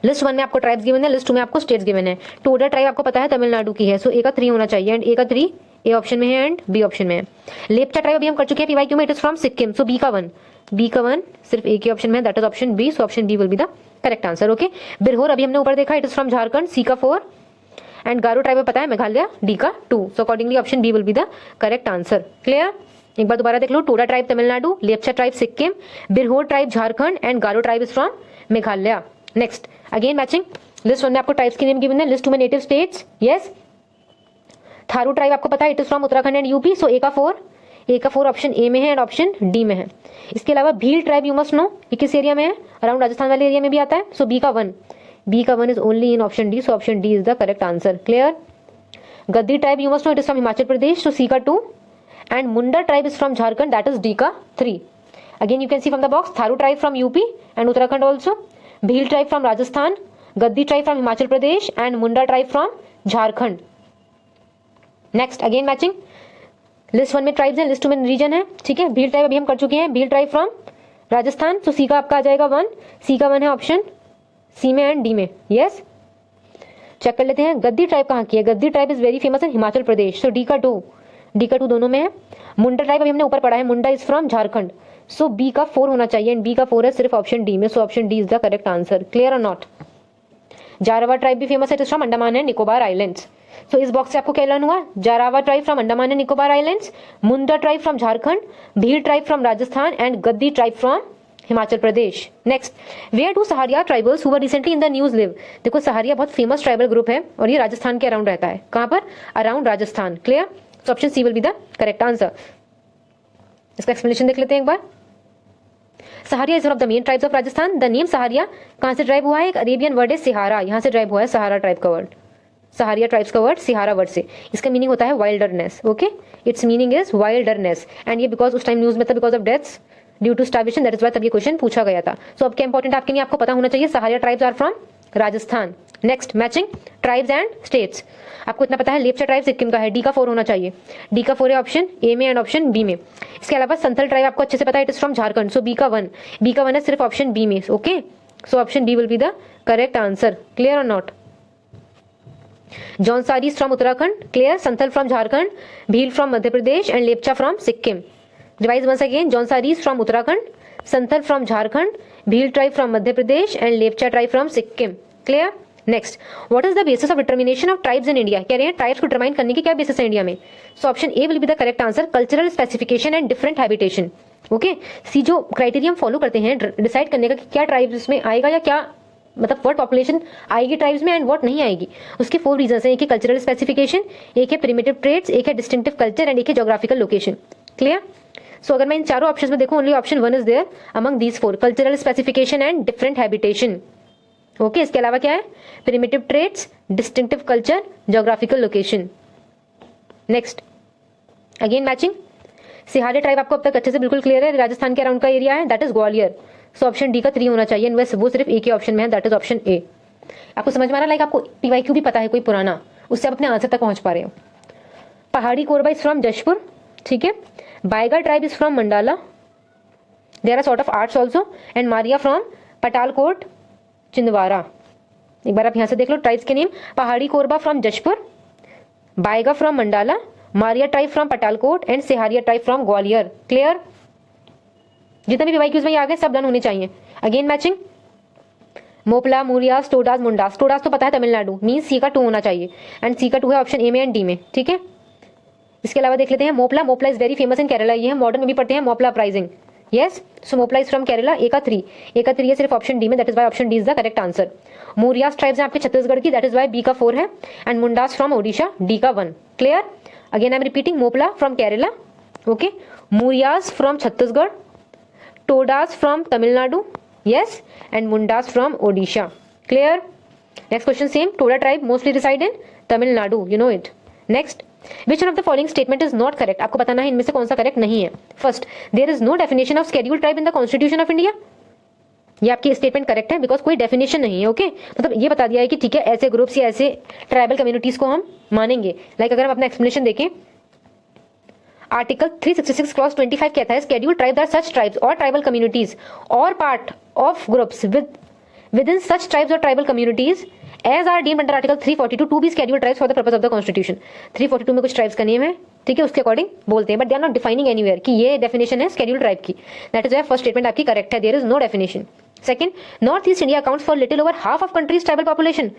List 1 में आपको tribes given है, list 2 में आपको states given है. Toda tribe आपको पता है तमिलनाडु की है, सो ए का 3 होना चाहिए एंड ए का 3 ए ऑप्शन में है एंड बी ऑप्शन में है. लेप्चा ट्राइब अभी हम कर चुके हैं पीवाईक्यू में, it is from Sikkim, so B का 1 सिर्फ ए के ऑप्शन में है, that is option B. So option B will be the correct answer. Okay, Birhor अभी हमने ऊपर देखा, it is from Jharkhand, C का 4 एंड गारो ट्राइब पता है मेघालय, डी का 2. So accordingly option B will be the correct answer. Clear? एक बार दोबारा देख लो. Toda tribe Tamil Nadu, Lepcha tribe Sikkim, Birhor tribe Jharkhand and Garo tribe is from Meghalaya. Next again matching. List 1 में आपको ट्राइब्स के नेम गिवन है, लिस्ट 2 में native states. Yes, Tharu tribe आपको पता है, it is from Uttarakhand and UP, so A का 4 ऑप्शन ए में है एंड ऑप्शन डी में है. इसके अलावा Bhil tribe you must no, ये किस एरिया में है, अराउंड राजस्थान वाले एरिया में भी आता है, सो बी का 1 is only in option D, so option D is the correct answer. Clear? Gaddi tribe you must know, it is from Himachal Pradesh, so C का 2 and Munda tribe is from Jharkhand, that is D का 3. Again you can see from the box, Tharu tribe from UP and Uttarakhand also, Bhil tribe from Rajasthan, Gaddi tribe from Himachal Pradesh and Munda tribe from Jharkhand. Next again matching. List 1 में tribes है, list 2 में reason है. ठीक है, Bhil tribe अभी हम कर चुके हैं, भील ट्राइब फ्रॉम राजस्थान, तो सी का आपका आ जाएगा 1, सी का 1 है ऑप्शन सी में एंड डी में. यस, चेक कर लेते हैं गद्दी ट्राइब कहाँ की है. Gaddi tribe is very famous in Himachal Pradesh, so D का 2 दोनों में है. मुंडा ट्राइब अभी हमने ऊपर पढ़ा है, Munda is from Jharkhand, so B का 4 होना चाहिए एंड बी का 4 है सिर्फ ऑप्शन डी में, so option D is the correct answer. Clear और नॉट? जारावा ट्राइब भी फेमस है, it is from Andaman and Nicobar islands. So इस बॉक्स से आपको क्या लर्न हुआ? Jarawa tribe from Andaman and Nicobar islands, Munda tribe from Jharkhand, Bhil tribe from Rajasthan and Gaddi tribe from Himachal Pradesh. Next, where do Sahariya tribals who were recently in the news live. देखो सहारिया बहुत famous tribal group है और ये राजस्थान के अराउंड रहता है. कहां पर? Around Rajasthan. Clear? So option C will be the correct answer. इसका एक्सप्लेनेशन देख लेते हैं एक बार. Sahariya is one of the main tribes of Rajasthan. The name Sahariya कहां से ड्राइव हुआ है? एक अरेबियन वर्ड है सिहारा, यहां से ड्राइव हुआ है सहारा ट्राइब का वर्ड. सहारिया ट्राइब्स का वर्ड सिहारा वर्ड से. इसका मीनिंग होता है wilderness. Okay, it's meaning is wilderness and ये बिकॉज उस टाइम न्यूज में था because of deaths due to starvation, that is why तब ये क्वेश्चन पूछा गया था. सो अब क्या इंपॉर्टेंट आपके लिए आपको पता होना चाहिए, Saharia tribes are from Rajasthan. Next matching tribes and states. आपको इतना पता है लेप्चा ट्राइब सिक्किम का है, डी का 4 होना चाहिए, डी का 4 है ऑप्शन ए में एंड ऑप्शन बी में. इसके अलावा संथल ट्राइब आपको अच्छे से पता है, it is from Jharkhand, so B का 1 है सिर्फ ऑप्शन बी में. Okay, so option D will be the correct answer. Clear और not? Jaunsari from Uttarakhand. Clear? Santhal from Jharkhand, Bhil from Madhya Pradesh and Lepcha from Sikkim. Revise once again, Jaunsari from Uttarakhand, Santhal from Jharkhand, Bhil tribe from Madhya Pradesh and Lepcha tribe from Sikkim. Clear? Next, what is the basis of determination of tribes in India. कह रहे हैं tribes को determine करने की क्या basis है India में. So option A will be the correct answer, cultural specification and different habitation. Okay, see जो क्राइटेरिया हम फॉलो करते हैं डिसाइड करने का कि क्या ट्राइब्स इसमें आएगा या क्या मतलब व्हाट पॉपुलेशन आएगी ट्राइब्स में एंड व्हाट नहीं आएगी, उसके 4 रीजंस हैं. एक है कल्चरल स्पेसिफिकेशन, एक है प्रिमिटिव ट्रेड्स, एक है डिस्टिंक्टिव कल्चर एंड एक है ज्योग्राफिकल लोकेशन. क्लियर? सो अगर मैं इन चारों ऑप्शंस में देखूं, only option 1 is there among these 4, cultural specification and different habitation. Okay, इसके अलावा क्या है? Primitive trades, distinctive culture, geographical location. Next again matching. Sahariya tribe आपको अब तक अच्छे से बिल्कुल क्लियर है, राजस्थान के अराउंड का एरिया है, that is Gwalior. So option D का 3 होना चाहिए, वो सिर्फ ए के ऑप्शन में है, दैट इज ऑप्शन ए. आपको समझ में आ रहा है? लाइक आपको पीवाईक्यू भी पता है कोई पुराना, उससे आप अपने आंसर तक पहुंच पा रहे हो. पहाड़ी कोरबा इज फ्रॉम जशपुर. ठीक है, Baiga tribe is from Mandla, there are sort of arts also, and Maria from Patalkot Chhindwara. एक बार आप यहां से देख लो ट्राइब्स के name. Pahari Korwa from Jashpur, Baiga from Mandla, Maria tribe from Patalkot and Sahariya tribe from Gwalior. Clear? जितने भी पीवाईक्यूज में आ गए सब डन होने चाहिए. Again matching. मोपला, मुरियास, टोडास, मुंडास. टोडास तो पता है तमिलनाडु, मीन सी का 2 होना चाहिए एंड सी का 2 है ऑप्शन ए में एंड डी में. ठीक है, इसके अलावा देख लेते हैं Mopla. Mopla is very famous in Kerala, ये हम मॉडर्न में भी पढ़ते हैं, Mopla uprising. Yes, so Mopla is from Kerala, A का 3 है सिर्फ ऑप्शन डी में, that is why option D is the correct answer. Murias tribes हैं आपके छत्तीसगढ़ की, दैट इज वाई बी का 4 है and Mundas from Odisha, D का 1. Clear? Again I am repeating, Mopla from Kerala, okay, Murias from Chhattisgarh, Todas from Tamil Nadu, yes, and Mundas from Odisha. Clear? Next question same. Toda tribe mostly reside in Tamil Nadu. You know it. Next. Which one of the following statement is not correct? आपको बताना है इनमें से कौन सा correct नहीं है. First, there is no definition of scheduled tribe in the Constitution of India. ये आपकी स्टेटमेंट करेक्ट है बिकॉज कोई डेफिनेशन नहीं है. ओके, मतलब ये बता दिया है कि ठीक है ऐसे ग्रुप्स या ऐसे ट्राइबल कम्युनिटीज को हम मानेंगे. लाइक अगर हम अपना एक्सप्लेनेशन देखें, आर्टिकल 366 क्लॉज 25 कहता है scheduled tribes are such tribes or tribal communities or part of groups within such tribes or tribal communities as are deemed under article 342 to be scheduled tribes for the purpose of the constitution. 342 में कुछ tribes का name है, ठीक है, उसके according बोलते हैं, but they are not defining anywhere कि ये डेफिनेशन है scheduled ट्राइब की. That is why first statement आपकी करेक्ट है, there is no definition. Second, north east India accounts for little over half of country's tribal population.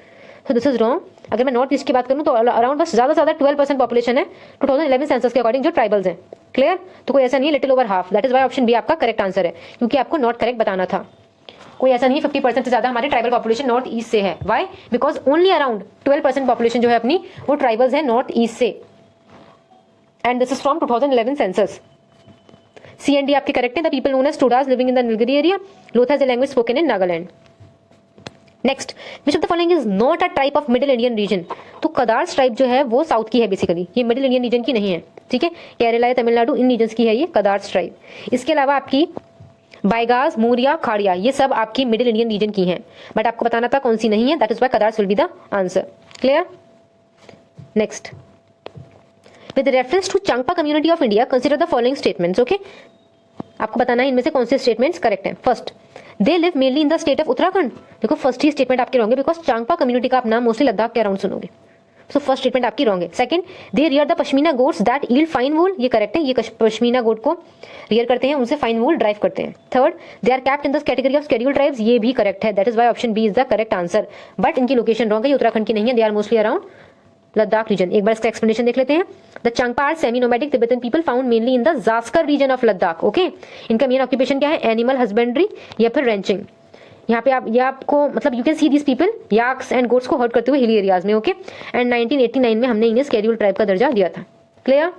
तो this is wrong. अगर मैं north east की बात करूं तो अराउंड बस ज्यादा से ज्यादा 12% पॉपुलेशन है 2011 सेंसस के अकॉर्डिंग जो ट्राइबल्स हैं. क्लियर? तो कोई ऐसा नहीं है little over half. That is why option B आपका करेक्ट आंसर है, क्योंकि आपको नॉट करेक्ट बताना था. कोई ऐसा नहीं है 50% से ज्यादा हमारे ट्राइबल पॉपुलेशन नॉर्थ ईस्ट से है. Why? Because only around 12% population जो है अपनी वो ट्राइबल्स है नॉर्थ ईस्ट से. And this is from 2011 census. C and D आपके करेक्ट है. The people known as Todas living in the Nilgiri area. Lotha is a language spoken in Nagaland. Next, which of the following is not a type of middle Indian region. तो Kadars tribe जो है वो south की है basically, ये middle Indian reason की नहीं है. ठीक है, केरला या तमिलनाडु इन रीजन्स की है ये कदार्स ट्राइब. इसके अलावा आपकी बाइगास, मूरिया, खाड़िया ये सब आपकी मिडिल इंडियन रीजन की हैं, बट आपको बताना था कौन सी नहीं है. That is why Kadars will be the answer. Clear? Next, with reference to Changpa community of India consider the following statements. Okay, आपको बताना है इनमें से कौन से स्टेटमेंट्स करेक्ट हैं. First, they live mainly in the state of Uttarakhand. देखो फर्स्ट ही स्टेटमेंट आपके रॉन्ग है बिकॉज चांगपा कम्युनिटी का आप नाम मोस्टली लद्दाख के अराउंड सुनोगे. सो फर्स्ट स्टेटमेंट आपकी रॉन्ग है. Second, they rear the pashmina goats that yield fine wool. ये करेक्ट है, ये पश्मीना गोट को रियर करते हैं, उनसे फाइन वूल ड्राइव करते हैं. Third, they are kept in the category of scheduled tribes. ये भी करेक्ट है. That is why option B is the correct answer. But इनकी लोकेशन रॉन्ग है, ये उत्तराखंड की नहीं है. They are mostly around Ladakh region. एक बार इसका एक्सप्लेनेशन देख लेते हैं. The Changpa are semi nomadic Tibetan people found mainly in the Zaskar region of Ladakh. Okay, इनका मेन ऑक्यूपेशन क्या है? एनिमल हस्बेंड्री या फिर रेंचिंग. यहाँ पे आप ये आपको मतलब you can see this people yaks and goats को हर्ट करते हुए हिली एरियाज में. ओके, एंड 1989 में हमने इन्हें शेड्यूल्ड ट्राइब का दर्जा दिया था. Clear?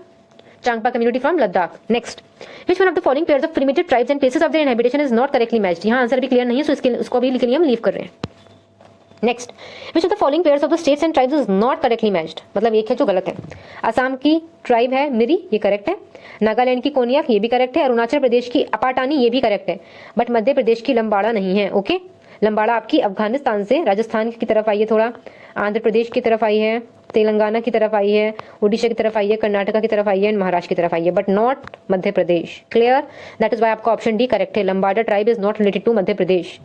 Changpa community from Ladakh. Next, which one of the following pairs of primitive tribes and places of their inhabitation is not correctly matched. यहाँ आंसर भी क्लियर नहीं है, सो इसको भी लिख लिए हम लीव कर रहे हैं. Next, which of the following pairs of the states and tribes is not correctly matched. मतलब एक है जो गलत है. असम की ट्राइब है मिरी, ये करेक्ट है. नागालैंड की कोनियाक, ये भी करेक्ट है. अरुणाचल प्रदेश की अपाटानी, ये भी करेक्ट है. बट मध्य प्रदेश की लंबाड़ा नहीं है. ओके, लंबाड़ा आपकी अफगानिस्तान से राजस्थान की तरफ आई है, थोड़ा आंध्र प्रदेश की तरफ आई है, तेलंगाना की तरफ आई है, उड़ीसा की तरफ आई है, कर्नाटका की तरफ आई है, महाराष्ट्र की तरफ आई है, but not Madhya Pradesh. Clear? That is why आपका ऑप्शन डी करेक्ट है. Lambada tribe is not related to Madhya Pradesh.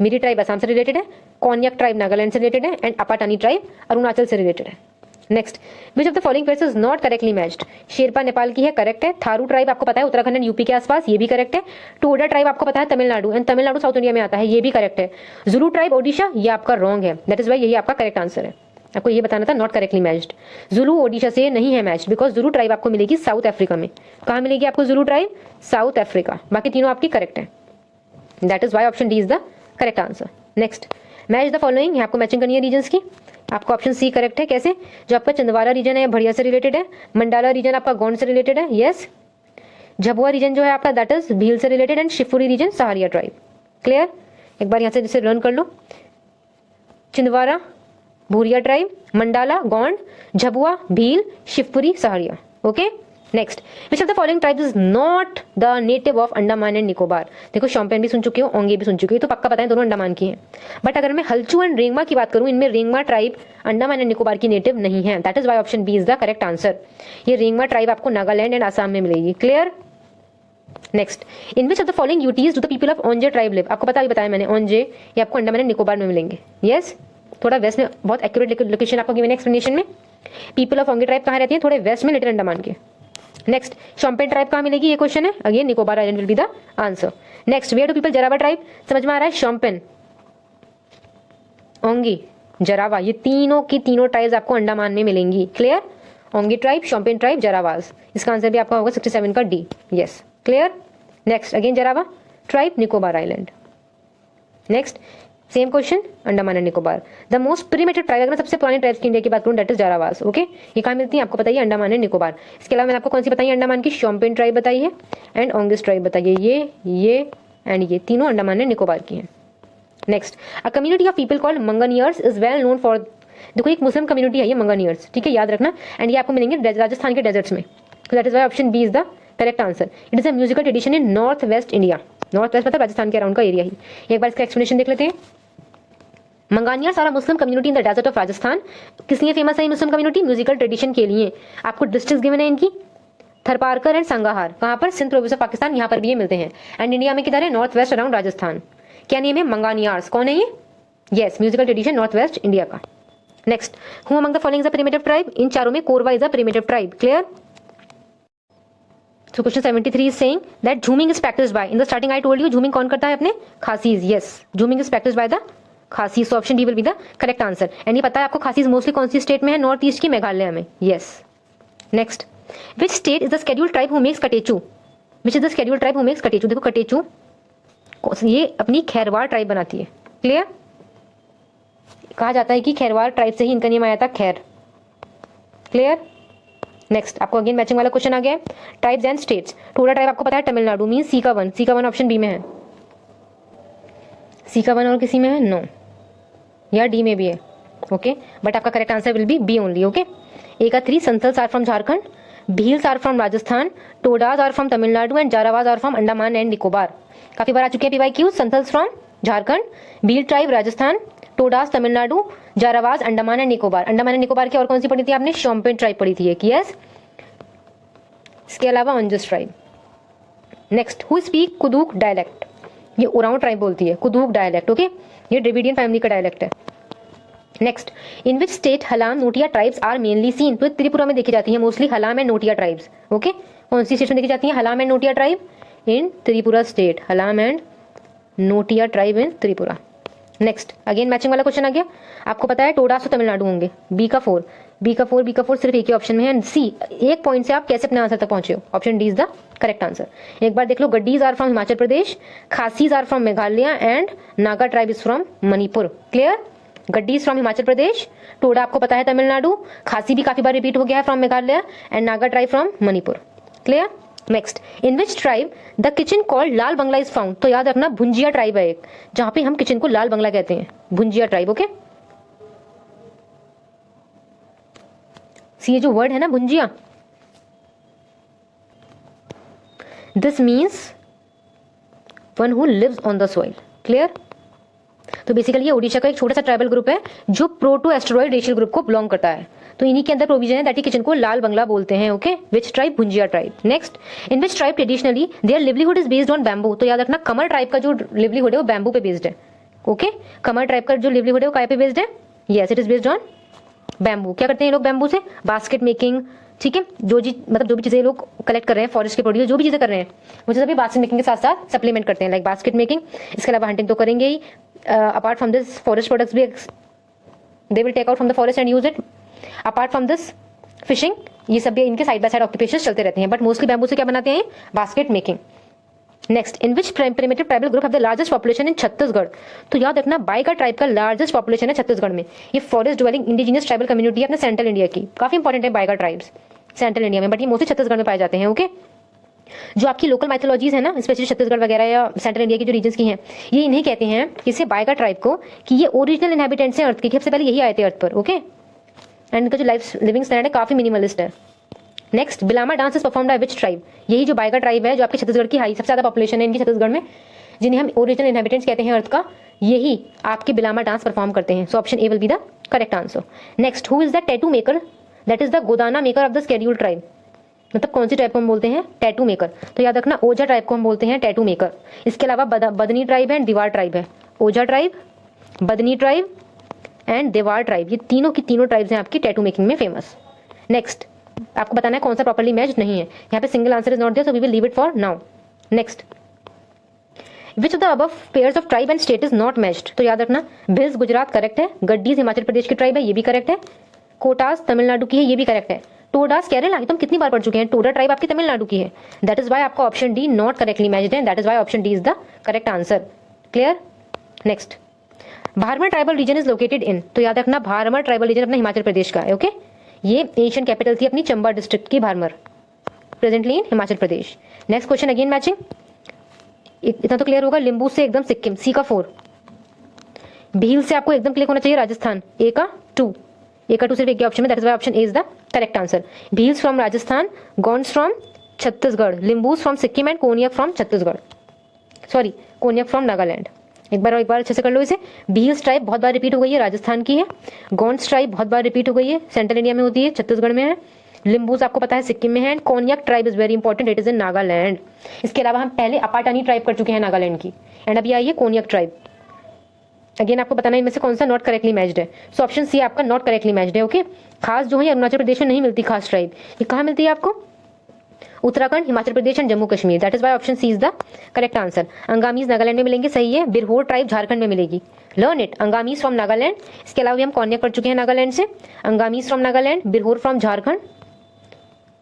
Miri tribe Assam से रिलेटेड है, कोन्याक ट्राइब नागालैंड से रिलेटेड है, एंड अपाटानी ट्राइब अरुणाचल से रिलेटेड है. Next, which of the following pairs is not correctly matched. Sherpa Nepal की है, करेक्ट है. थारू ट्राइब आपको पता है उत्तराखंड एंड यूपी के आसपास, ये भी करेक्ट है. टोडा ट्राइब आपको पता है Tamil Nadu, and Tamil Nadu south India में आता है, ये भी करेक्ट है. जुलू ट्राइब ओडिशा, ये आपका रॉन्ग है. दैट इज वाई यही आपका करेक्ट आंसर है. आपको ये बताना था not correctly matched. Julu Odisha से नहीं है मैच्ड बिकॉज जुलू ट्राइब आपको मिलेगी साउथ अफ्रीका में. कहाँ मिलेगी आपको जुलू ट्राइब? South Africa. बाकी तीनों आपकी करेक्ट है. That is why option D is the correct answer. Next, match the following. आपको मैचिंग करनी है रीजन्स की. आपका ऑप्शन सी करेक्ट है. कैसे? जो आपका चंदवारा रीजन है बढ़िया से रिलेटेड है. मंडाला रीजन आपका गोंड से रिलेटेड है. यस. झबुआ रीजन जो है आपका दैट इज भील से related, and Shivpuri region Sahariya tribe. Clear? एक बार यहाँ से जिसे लर्न कर लो. Chhindwara Bhuria tribe, Mandla Gond, Jhabua Bhil, Shivpuri Sahariya. Okay. Next, which of the following tribes is not the native of Andaman and Nicobar. देखो शोम्पेन भी सुन चुके हो, ओंगे भी सुन चुके हो, तो पक्का पता है दोनों अंडमान की हैं. बट अगर मैं हल्चू एंड रेंगमा की बात करूं, इनमें रेंगमा ट्राइब अंडमान एंड निकोबार की नेटिव नहीं है. That is why option B is the correct answer. ये रेंगमा ट्राइब आपको नागालैंड एंड आसाम में मिलेगी. Clear? Next, in which of the following UTs do the people of Onge tribe live. आपको पता, बताया मैंने, ओंजे ये आपको अंडमान एंड निकोबार में मिलेंगे. यस, थोड़ा वेस्ट में, बहुत एक्यूरेट लोकेशन आपको गिवन एक्सप्लेनेशन में. पीपल ऑफ ओंगे ट्राइब कहाँ रहती है? थोड़े वेस्ट में, लिटिल अंडमान के. नेक्स्ट, शोम्पेन ट्राइब कहाँ मिलेगी? ये क्वेश्चन है. Again Nicobar island will be the answer. Next, where do people Jarawa tribe. समझ में आ रहा है? शोम्पेन, ओंगी, जरावा, ये तीनों की तीनों ट्राइब्स आपको अंडमान में मिलेंगी. Clear? Onge tribe, Shompen tribe, Jarawas. इसका आंसर भी आपका होगा 67 का D. Yes. Clear? Next, again Jarawa tribe, Nicobar island. Next, same question, Andaman and Nicobar. The most primitive tribe, अगर मैं सबसे पुराने ट्राइब्स की इंडिया की बात करूँ, दैट इज जारावास। ओके, ये कहाँ मिलती है आपको बताइए, अंडमान एंड निकोबार। इसके अलावा मैंने आपको कौन सी बताई अंडमान की, शोम्पेन ट्राइब बताई है एंड ओंगिस ट्राइब बताइए, ये एंड ये तीनों अंडमान एंड निकोबार की हैं। Next, a community of people called Manganiyars is well known for, देखो एक मुस्लिम कम्युनिटी है ये मंगनियर्स, ठीक है, याद रखना। एंड ये आपको मिलेंगे राजस्थान के डेजर्ट्स में, तो that is why option B is the correct answer. It is a musical tradition in north west India, north west मतलब राजस्थान के अराउंड का एरिया ही। एक बार इसका एक्सप्लेनेशन देख लेते हैं। Manganiyars are a Muslim community in the desert of Rajasthan. किस लिए फेमस है मुस्लिम कम्युनिटी, म्यूजिकल ट्रेडिशन के लिए। आपको डिस्ट्रिक्ट गिवन है इनकी, थरपारकर एंड संगाहार, कहाँ पर, सिंध प्रोविंस ऑफ पाकिस्तान, यहाँ पर भी ये मिलते हैं। एंड इंडिया में किधर है, नॉर्थ वेस्ट अराउंड राजस्थान। क्या नेम है, मंगानियार्स। कौन है ये, yes, musical tradition north west India का। Next, who among the following is a primitive tribe, in चारों में Korwa is a primitive tribe. Clear. So question 73 is saying that jhuming is practiced by, in the starting I told you jhuming कौन करता है अपने, Khasis. yes, jhuming is practiced by the Khasis, so option D will be the correct answer। And ये पता है आपको Khasis mostly कौन सी स्टेट में है, नॉर्थ ईस्ट की, मेघालय में। yes। Next, which state is the scheduled tribe who makes catechu, which is the scheduled tribe who makes catechu. देखो कटेचू ये अपनी खैरवाड़ ट्राइब बनाती है। क्लियर, कहा जाता है कि खैरवाड़ ट्राइब से ही इनका नेम आया था, खैर। क्लियर। नेक्स्ट, आपको अगेन मैचिंग वाला क्वेश्चन आ गया है, tribes and states. Toda tribe आपको पता है तमिलनाडु, मीन सी का वन ऑप्शन बी में है। सी का वन और किसी में है, नो, या डी में भी है। ओके, बट आपका correct answer will be B only. Okay, A का 3, Santhals are from Jharkhand, Bhils are from Rajasthan, Todas are from Tamil Nadu and Jarawas are from Andaman and Nicobar. काफी बार आ चुके हैं PYQ, Santhals from Jharkhand, Bhil tribe Rajasthan, Todas Tamil Nadu, Jarawas Andaman and Nicobar. अंडमान एंड निकोबार की और कौन सी पढ़ी थी आपने, शोम्पेन ट्राइब पढ़ी थी एक, यस। इसके अलावा Onges tribe. Next, who speak Kurukh dialect, ये ओरांव ट्राइब बोलती है कुदूक डायलेक्ट। ओके, ये ड्रेविडियन फैमिली का डायलेक्ट है। Next, in which state Halam Noatia tribes are mainly seen, तो त्रिपुरा में देखी जाती है mostly Halam and Noatia tribes. Okay, कौन सी स्टेट में देखी जाती है Halam and Noatia tribe, in Tripura state, Halam and Noatia tribe in Tripura. Next, again matching वाला क्वेश्चन आ गया। आपको पता है टोडास तो तमिलनाडु होंगे, बी का 4 सिर्फ एक ही ऑप्शन में है, सी एक पॉइंट से आप कैसे अपने आंसर तक पहुंचे हो, option D is the correct answer. एक बार देख लो, Gaddis are from Himachal Pradesh, Khasis are from Meghalaya and Naga tribe is from Manipur. Clear, Gaddis from Himachal Pradesh, Toda आपको पता है तमिलनाडु, खासी भी काफी बार रिपीट हो गया है from Meghalaya and Naga tribe from Manipur. Clear. Next, in which tribe the kitchen called Lal Bangla is found, तो याद रखना भुंजिया ट्राइब है एक, जहां पे हम किचन को लाल बंगला कहते हैं, भुंजिया ट्राइब। ओके, ये जो वर्ड है ना Bhunjia, this means one who lives on the soil. Clear. तो बेसिकली ये ओडिशा का एक छोटा सा ट्राइबल ग्रुप है जो प्रोटो एस्टेरॉइड रेशियल ग्रुप को बिलोंग करता है, तो इन्हीं के अंदर प्रोविजन है दैट किचन को लाल बंगला बोलते हैं। Okay, which tribe, Bhunjia tribe. Next, in which tribe traditionally their livelihood is based on bamboo, तो याद रखना कमर ट्राइब का जो लिवलीहुड है वो बैम्बू पे बेस्ड है। ओके, कमर ट्राइब का जो लिवलीहुड है वो काय पे बेस्ड है, yes it is based on bamboo. क्या करते हैं ये लोग बैम्बू से, बास्केट मेकिंग, ठीक है, जो भी चीजें लोग कलेक्ट कर रहे हैं फॉरेस्ट के प्रोड्यूस, जो भी चीजें कर रहे हैं वो सभी बास्केट मेकिंग के साथ साथ सप्लीमेंट करते हैं, लाइक बास्केट मेकिंग। इसके अलावा हंटिंग तो करेंगे ही, apart from this forest products भी they will take out from the forest and use it. Apart from this fishing, ये सब भी इनके साइड बाय साइड ऑक्यूपेशन चलते रहते हैं, बट मोस्टली बैम्बू से क्या बनाते हैं, basket making. Next, in which primitive tribal group have the largest population in Chhattisgarh, तो याद रखना बाइका ट्राइब का लार्जेस्ट पॉपुलेशन है छत्तीसगढ़ में। ये forest dwelling indigenous tribal community है अपने सेंट्रल इंडिया की, काफी इंपॉर्टेंट है बाइका ट्राइब्स सेंट्रल इंडिया में, बट ये मोस्टली छत्तीसगढ़ में पाए जाते हैं। ओके, जो आपकी लोकल माइथोलॉजीज है ना, स्पेशली छत्तीसगढ़ वगैरह या सेंट्रल इंडिया की जो रीजन्स की हैं, ये इन्हें कहते हैं किसे, बाइका ट्राइब को, कि ये ओरिजिनल इनहेबिटेंट्स हैं अर्थ के, सबसे पहले यही आए थे अर्थ पर। ओके, एंड इनका जो लिविंग स्टैंडर्ड है काफी मिनिमलिस्ट है। Next, Bilama dance is performed by which tribe, यही जो बाइका ट्राइब है जो आपके छत्तीसगढ़ की हाई सबसे ज्यादा पॉपुलेशन है इनकी छत्तीसगढ़ में, जिन्हें हम ओरिजिनल इनहेबिटेंट्स कहते हैं अर्थ का, यही आपके बिलामा डांस परफॉर्म करते हैं। So option A will be the correct answer. Next, who is the tattoo maker, that is the godna maker of the scheduled tribe, मतलब कौन सी ट्राइब को हम बोलते हैं, टैटू मेकर। तो याद रखना ओझा ट्राइब को हम बोलते हैं टैटू मेकर। इसके अलावा बदनी ट्राइब है, दीवार ट्राइब है, ओझा ट्राइब, बदनी ट्राइब एंड देवार ट्राइब, ये तीनों की तीनों ट्राइब्स हैं आपकी टैटू मेकिंग में फेमस। नेक्स्ट, आपको बताना है कौन सा प्रॉपर्ली मैच्ड नहीं है, यहाँ पे single answer is not there, so we will leave it for now. Next, which of the above pairs of tribe and state is not matched, तो याद रखना भिल्स गुजरात करेक्ट है, गड्डीज हिमाचल प्रदेश की ट्राइब है, ये भी करेक्ट है, कोटास तमिलनाडु की है, ये भी करेक्ट है, टोडास केरला, तो हम कितनी बार पढ़ चुके हैं, टोडा ट्राइब आपकी तमिलनाडु की है, दैट इज वाई आपका option D not correctly matched है, that is why option D is the correct answer. Clear. Next, Bharmour tribal region is located in, तो याद रखना भारमर ट्राइबल रीजन अपना हिमाचल प्रदेश का है। ओके, ये एशियन कैपिटल थी अपनी चंबा डिस्ट्रिक्ट की Bharmour, presently in Himachal Pradesh. Next question again matching, इतना तो क्लियर होगा। लिम्बू से एकदम सिक्किम, सी का 4। भील से आपको एकदम क्लियर होना चाहिए राजस्थान, ए का 2। ए का 2 सिर्फ एक ऑप्शन में, that is why option A is the correct answer. Bhils from Rajasthan, Gonds from Chhattisgarh, Limbus from Sikkim and Konyak from Chhattisgarh, sorry Konyak from Nagaland. एक बार अच्छे से कर लो इसे। भील्स ट्राइब बहुत बार रिपीट हो गई है, राजस्थान की है। गॉन्स ट्राइब बहुत बार रिपीट हो गई है, सेंट्रल इंडिया में होती है, छत्तीसगढ़ में है। लिम्बूस आपको पता है सिक्किम में है। And Konyak tribe is very important, it is in Nagaland. इसके अलावा हम पहले अपाटानी ट्राइब कर चुके हैं नागालैंड की, एंड अभी आई है कोनियक ट्राइब। अगेन आपको बताना है इनमें से कौन सा नॉट करेक्टली मैच्ड है। सो ऑप्शन सी आपका नॉट करेक्टली मैच्ड है। ओके, खास जो है अरुणाचल प्रदेश में नहीं मिलती खास ट्राइब, ये कहाँ मिलती है आपको? Uttarakhand, Himachal Pradesh and Jammu Kashmir, that is why option C is the correct answer. Angamis Nagaland में मिलेंगे, सही है। बिरहोर ट्राइब झारखंड में मिलेगी, learn it. Angamis from Nagaland, इसके अलावा भी हम कोन्याक पढ़ चुके हैं नागालैंड से। Angamis from Nagaland, Birhor from Jharkhand,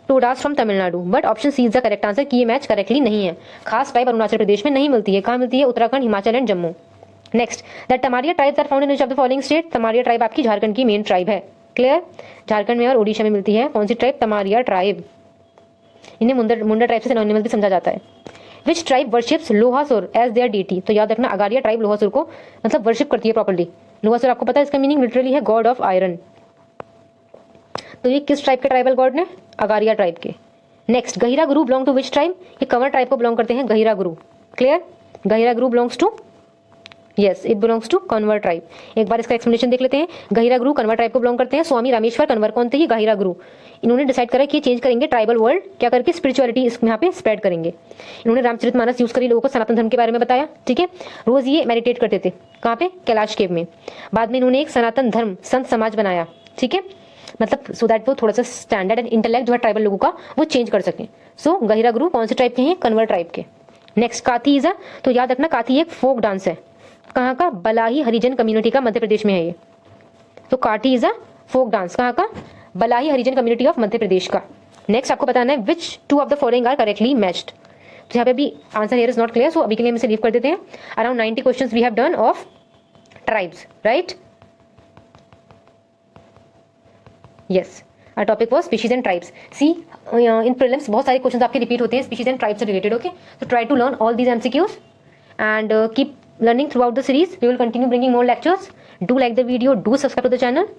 Todas from Tamil Nadu, but option C is the correct answer कि ये मैच करेक्टली नहीं है। खास ट्राइब अरुणाचल प्रदेश में नहीं मिलती है, कहाँ मिलती है? Uttarakhand, Himachal and Jammu. Next, the Tamaria tribes are found in which of the following state? Tamaria tribe आपकी झारखंड की मेन ट्राइब है, क्लियर। झारखंड में और ओडिशा में मिलती है कौन सी ट्राइब? तमारिया ट्राइब। इन्हें मुंडा ट्राइब से सिनोनिमस भी समझा जाता है। Which tribe worships Lohasur as their deity? तो याद रखना अगारिया ट्राइब लोहासुर को मतलब वर्शिप करती है प्रॉपर्ली। लोहासुर आपको पता है इसका मीनिंग लिटरली है गॉड ऑफ आयरन। तो ये किस ट्राइब के ट्राइबल गॉड ने? अगारिया ट्राइब के। नेक्स्ट, गहिरा गुरु बिलोंग टू विच ट्राइब? ये कंवर ट्राइब को बिलोंग करते हैं गहिरा गुरु, clear. Gahira Guru belongs to, yes it belongs to Kanwar tribe. एक बार इसका एक्सप्लेनेशन देख लेते हैं। गहिरा गुरु कन्वर ट्राइब को बिलोंग करते हैं। स्वामी रामेश्वर कन्वर कौन थे? ये गहिरा गुरु। इन्होंने डिसाइड करा कि चेंज करेंगे ट्राइबल वर्ल्ड, क्या करके? स्पिरिचुअलिटी यहाँ पे स्प्रेड करेंगे। इन्होंने रामचरितमानस यूज करी, लोगों को सनातन धर्म के बारे में बताया, ठीक है। रोज ये मेडिटेट करते थे, कहाँ पे? कैलाश केव में। बाद में इन्होंने एक सनातन धर्म संत समाज बनाया, ठीक है, मतलब सो दैट वो थोड़ा सा स्टैंडर्ड एंड इंटेलेक्ट जो है ट्राइबल लोगों का वो चेंज कर सके। सो गहिरा गुरु कौन से ट्राइब के हैं? कन्वर ट्राइब के। नेक्स्ट, काथी इज अ, तो याद रखना काथी एक फोक डांस है, कहाँ का? बलाही हरिजन कम्युनिटी का, मध्य प्रदेश में है ये। तो काठी इज अ फोक डांस, कहाँ का? बलाही हरिजन कम्युनिटी ऑफ मध्य प्रदेश का। नेक्स्ट आपको बताना है which two of the following are correctly matched. तो यहाँ पे भी answer here is not clear, so अभी के लिए हम इसे लीव कर देते हैं। Around 90 questions we have done of tribes, right. Yes, our topic was species and tribes. See, in prelims बहुत सारे questions आपके repeat होते हैं species and tribes से related, okay? So try to learn all these MCQs and keep learning throughout the series. We will continue bringing more lectures. Do like the video, do subscribe to the channel.